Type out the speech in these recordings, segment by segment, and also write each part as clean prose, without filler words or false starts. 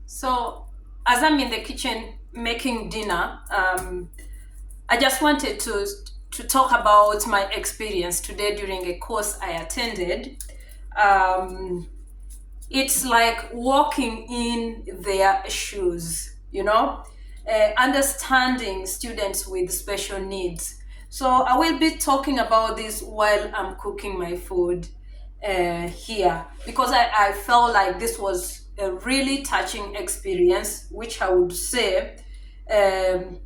So, as I'm in the kitchen making dinner, I just wanted to talk about my experience today during a course I attended. Um, it's like walking in their shoes, understanding students with special needs. So I will be talking about this while I'm cooking my food here because I felt like this was a really touching experience, which I would say, um,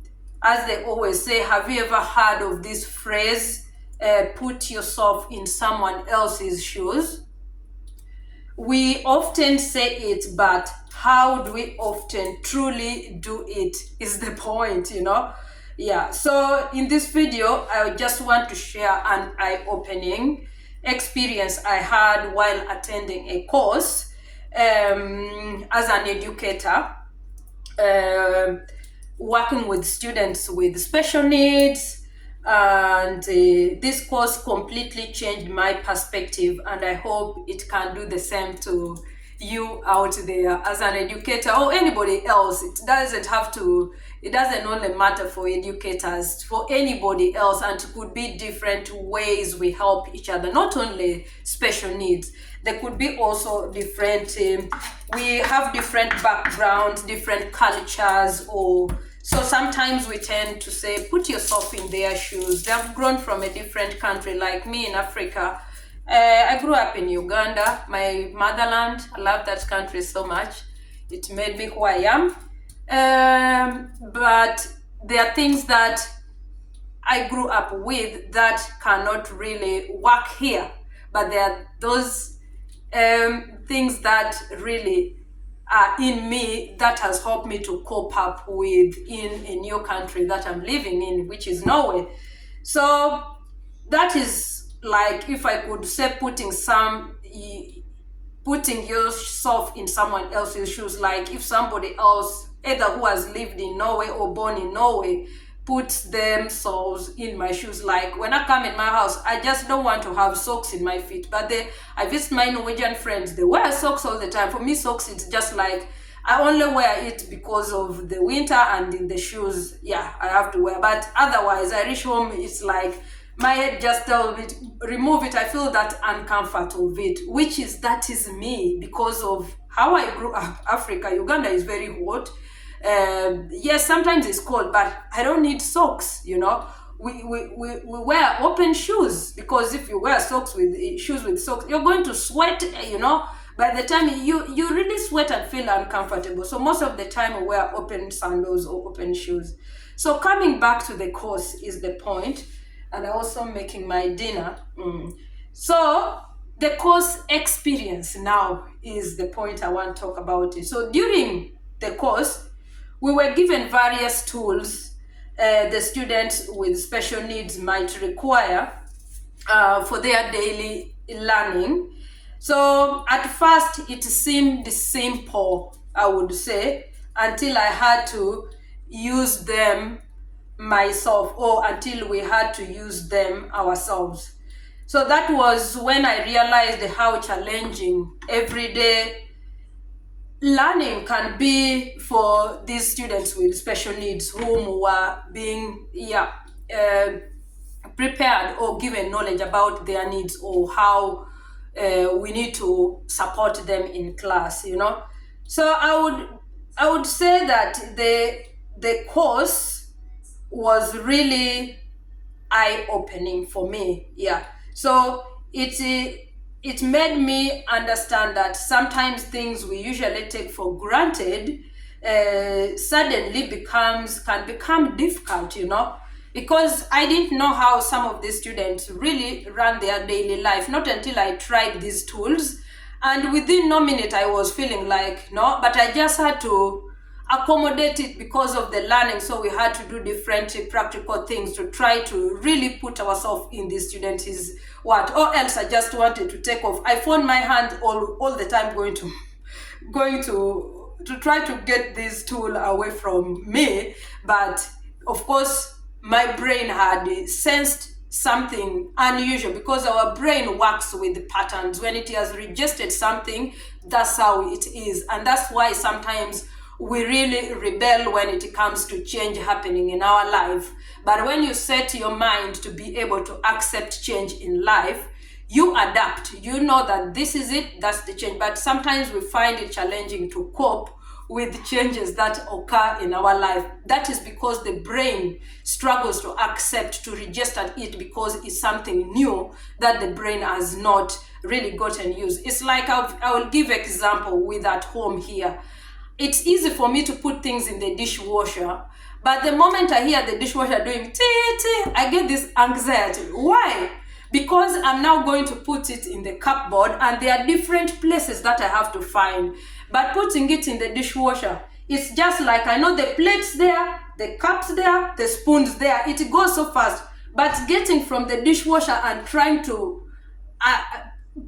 as they always say, have you ever heard of this phrase, put yourself in someone else's shoes? We often say it, but how do we often truly do it is the point. Yeah, so in this video, I just want to share an eye-opening experience I had while attending a course as an educator, uh, working with students with special needs. And this course completely changed my perspective, and I hope it can do the same to you out there as an educator or anybody else. It doesn't only matter for educators, for anybody else, and it could be different ways we help each other, not only special needs. There could be also different, we have different backgrounds, different cultures, or so sometimes we tend to say, put yourself in their shoes. They've grown from a different country, like me in Africa. I grew up in Uganda, my motherland. I love that country so much. It made me who I am. But there are things that I grew up with that cannot really work here. But there are those things that really are in me that has helped me to cope up with in a new country that I'm living in, which is Norway. So that is like, if I could say, putting yourself in someone else's shoes, like if somebody else, either who has lived in Norway or born in Norway, puts themselves in my shoes. Like when I come in my house, I just don't want to have socks in my feet. But I visit my Norwegian friends, they wear socks all the time. For me, socks, it's just like I only wear it because of the winter, and in the shoes, yeah, I have to wear. But otherwise, I reach home, it's like my head just tells me, remove it. I feel that uncomfort of it, that is me because of how I grew up. Africa, Uganda is very hot. Yes, sometimes it's cold, but I don't need socks. We wear open shoes, because if you wear shoes with socks, you're going to sweat. By the time you really sweat and feel uncomfortable. So most of the time we wear open sandals or open shoes. So coming back to the course is the point, and I'm also making my dinner. So the course experience now is the point I want to talk about it. So during the course, we were given various tools the students with special needs might require for their daily learning. So at first it seemed simple, I would say, until I had to use them myself, or until we had to use them ourselves. So that was when I realized how challenging everyday learning can be for these students with special needs, whom were being prepared or given knowledge about their needs, or how we need to support them in class. So I would say that the course was really eye-opening for me. Yeah. So it made me understand that sometimes things we usually take for granted suddenly can become difficult. Because I didn't know how some of these students really run their daily life, not until I tried these tools. And within no minute, I was feeling like, no, but I just had to accommodate it because of the learning. So we had to do different practical things to try to really put ourselves in the students' or else I just wanted to take off. I found my hand all the time going to try to get this tool away from me. But of course, my brain had sensed something unusual, because our brain works with patterns. When it has registered something, that's how it is. And that's why sometimes we really rebel when it comes to change happening in our life. But when you set your mind to be able to accept change in life, you adapt. You know that this is it, that's the change. But sometimes we find it challenging to cope with changes that occur in our life. That is because the brain struggles to accept, to register it, because it's something new that the brain has not really gotten used. It's like, I will give example with at home here. It's easy for me to put things in the dishwasher, but the moment I hear the dishwasher doing tee, I get this anxiety. Why? Because I'm now going to put it in the cupboard, and there are different places that I have to find. But putting it in the dishwasher, it's just like, I know the plates there, the cups there, the spoons there. It goes so fast. But getting from the dishwasher and trying to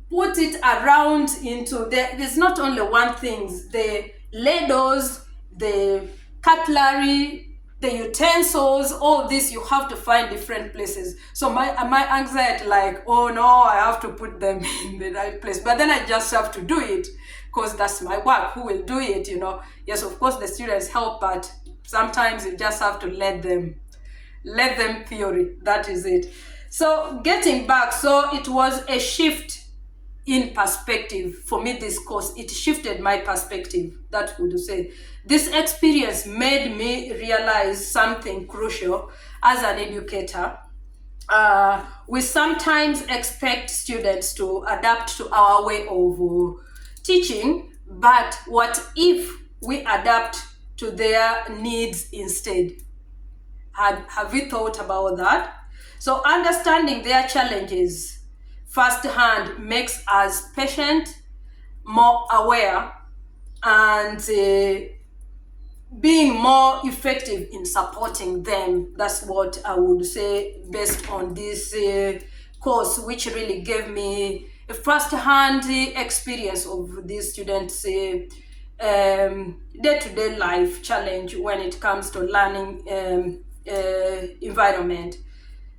put it around into there's not only one thing, the ladles, the cutlery, the utensils, all this, you have to find different places. So my anxiety, like, oh no, I have to put them in the right place. But then I just have to do it, because that's my work. Who will do it, you know? Yes, of course the students help, but sometimes you just have to let them theory. That is it. So getting back, so it was a shift in perspective for me. This course, it shifted my perspective. That would say, this experience made me realize something crucial as an educator. We sometimes expect students to adapt to our way of teaching, but what if we adapt to their needs instead? Have you thought about that? So understanding their challenges firsthand makes us patient, more aware, and being more effective in supporting them. That's what I would say based on this course, which really gave me a first-hand experience of these students' day-to-day life challenge when it comes to learning environment.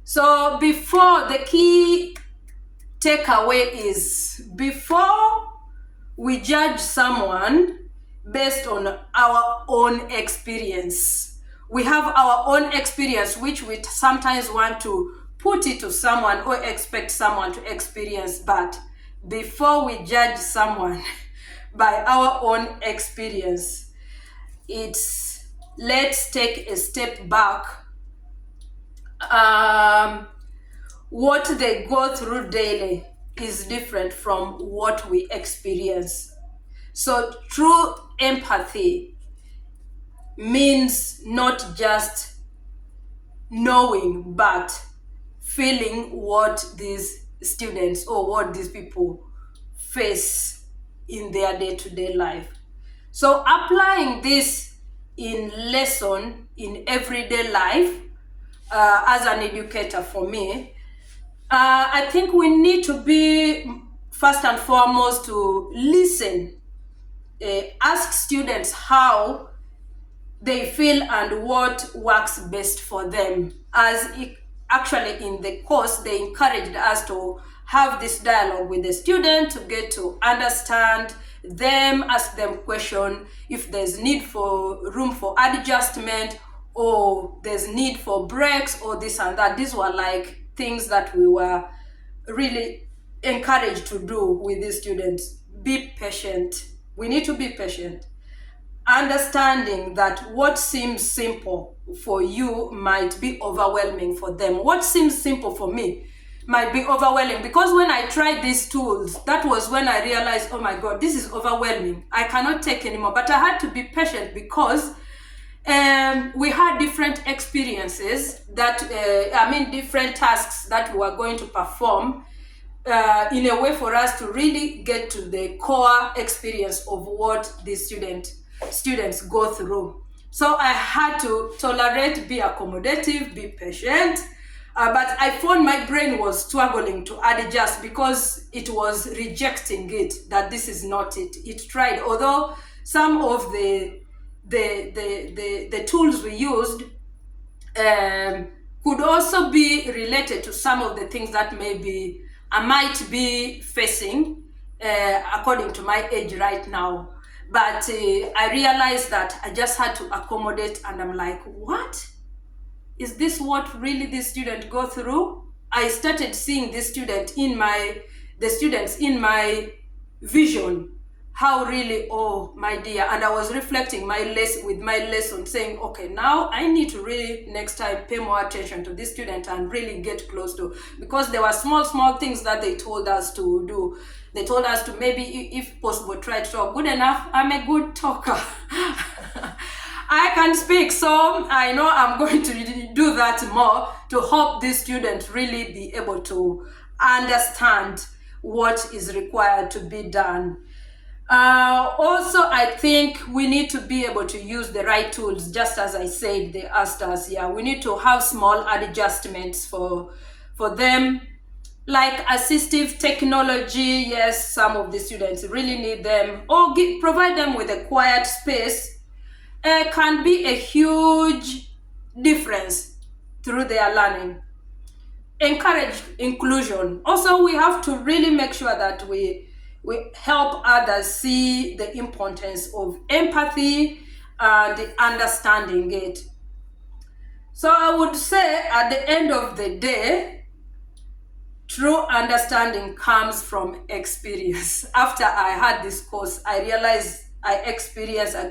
So before, the key takeaway is, before we judge someone based on our own experience, we have our own experience, which we sometimes want to put it to someone or expect someone to experience. But before we judge someone by our own experience, let's take a step back. What they go through daily is different from what we experience. So true empathy means not just knowing, but feeling what these students or what these people face in their day-to-day life. So applying this in everyday life, as an educator, for me, I think we need to be, first and foremost, to listen, ask students how they feel and what works best for them. Actually, in the course, they encouraged us to have this dialogue with the student to get to understand them, ask them questions if there's room for adjustment, or there's need for breaks, or this and that. These were like things that we were really encouraged to do with these students. Be patient. We need to be patient. Understanding that what seems simple for you might be overwhelming for them. What seems simple for me might be overwhelming, because when I tried these tools, that was when I realized, oh my God, this is overwhelming. I cannot take anymore. But I had to be patient, because we had different experiences different tasks that we were going to perform in a way for us to really get to the core experience of what the students go through. So I had to tolerate, be accommodative, be patient, but I found my brain was struggling to adjust, because it was rejecting it, that this is not it. It tried, although some of the tools we used could also be related to some of the things that maybe I might be facing according to my age right now. But I realized that I just had to accommodate, and I'm like, what? Is this what really this student go through? I started seeing the students in my vision, how really, oh my dear, and I was reflecting with my lesson, saying, okay, now I need to really next time pay more attention to this student and really get close to, because there were small things that they told us to do. They told us to maybe, if possible, try to talk. Good enough, I'm a good talker. I can speak, so I know I'm going to do that more to help this student really be able to understand what is required to be done. Also, I think we need to be able to use the right tools, just as I said, they asked us. Yeah, we need to have small adjustments for them, like assistive technology. Yes, some of the students really need them, or provide them with a quiet space. Can be a huge difference through their learning. Encourage inclusion. Also, we have to really make sure that we help others see the importance of empathy and understanding it. So I would say at the end of the day, true understanding comes from experience. After I had this course, I realized I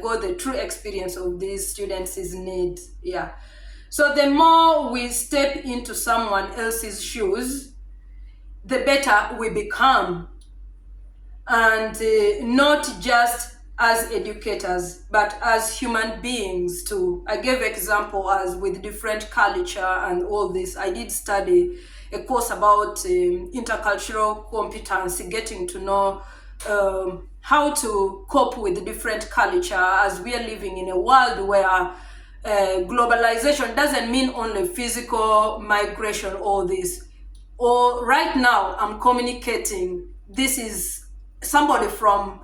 got the true experience of these students' needs. Yeah. So the more we step into someone else's shoes, the better we become. And not just as educators, but as human beings too. I gave example as with different culture and all this. I did study a course about intercultural competence, getting to know how to cope with different culture, as we are living in a world where globalization doesn't mean only physical migration, all this. Or right now I'm communicating, this is somebody from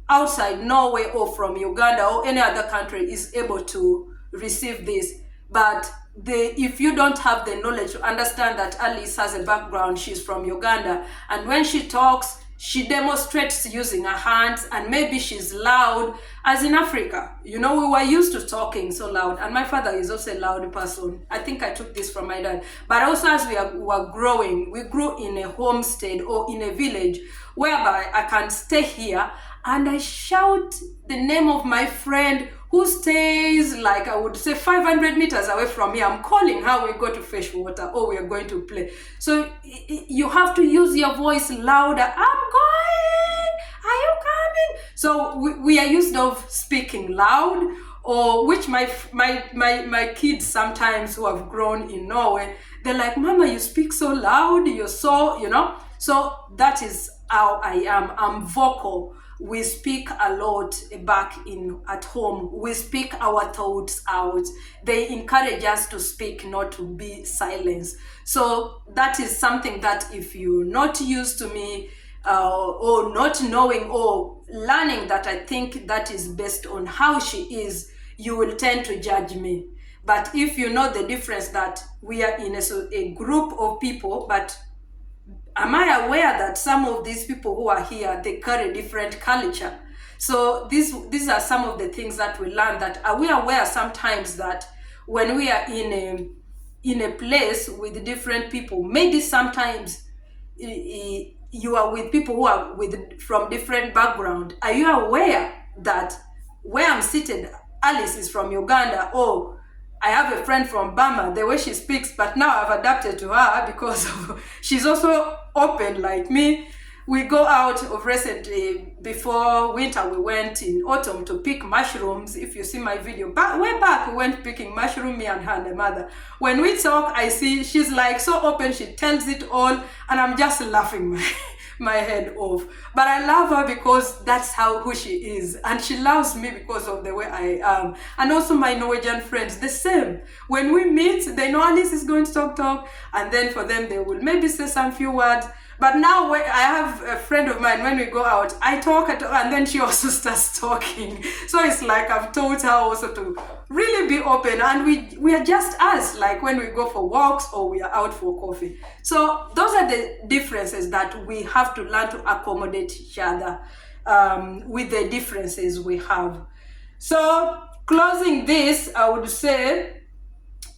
outside Norway or from Uganda or any other country is able to receive this. But if you don't have the knowledge to understand that Alice has a background, she's from Uganda, and when she talks, she demonstrates using her hands, and maybe she's loud, as in Africa. You know, we were used to talking so loud, and my father is also a loud person. I think I took this from my dad. But also as we were growing, we grew in a homestead or in a village whereby I can stay here and I shout the name of my friend who stays, like I would say 500 meters away from me. I'm calling her, we go to fetch water or we are going to play. So you have to use your voice louder. I'm going, are you coming? So we are used of speaking loud, or which my kids sometimes who have grown in Norway, they're like, Mama, you speak so loud, you're so, you know. So that is how I am. I'm vocal. We speak a lot back at home. We speak our thoughts out. They encourage us to speak, not to be silenced. So that is something that if you're not used to me or not knowing or learning that, I think that is based on how she is, you will tend to judge me. But if you know the difference that we are in a group of people, but am I aware that some of these people who are here, they carry different culture? So these are some of the things that we learn. That are we aware sometimes that when we are in a place with different people, maybe sometimes you are with people who are from different background. Are you aware that where I'm seated, Alice is from Uganda, or I have a friend from Burma, the way she speaks, but now I've adapted to her because she's also open like me. We go out of recently, before winter, we went in autumn to pick mushrooms. If you see my video, way back, we went picking mushroom, me and her and the mother. When we talk, I see she's like so open, she tells it all, and I'm just laughing my head off. But I love her because that's who she is, and she loves me because of the way I am. And also my Norwegian friends, the same. When we meet, they know Alice is going to talk, and then for them they will maybe say some few words, But now when I have a friend of mine, when we go out, I talk at her and then she also starts talking. So it's like I've taught her also to really be open, and we are just us, like when we go for walks or we are out for coffee. So those are the differences that we have to learn to accommodate each other with the differences we have. So closing this, I would say,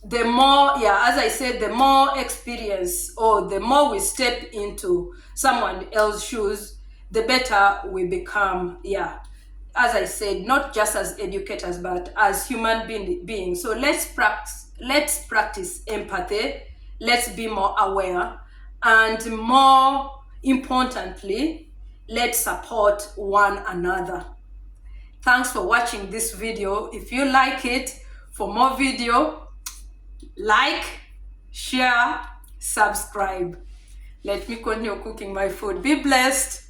the more, yeah, as I said, the more experience or the more we step into someone else's shoes, the better we become. Yeah, as I said, not just as educators, but as human beings. So let's practice empathy. Let's be more aware, and more importantly, let's support one another. Thanks for watching this video. If you like it, for more video, like, share, subscribe. Let me continue cooking my food. Be blessed.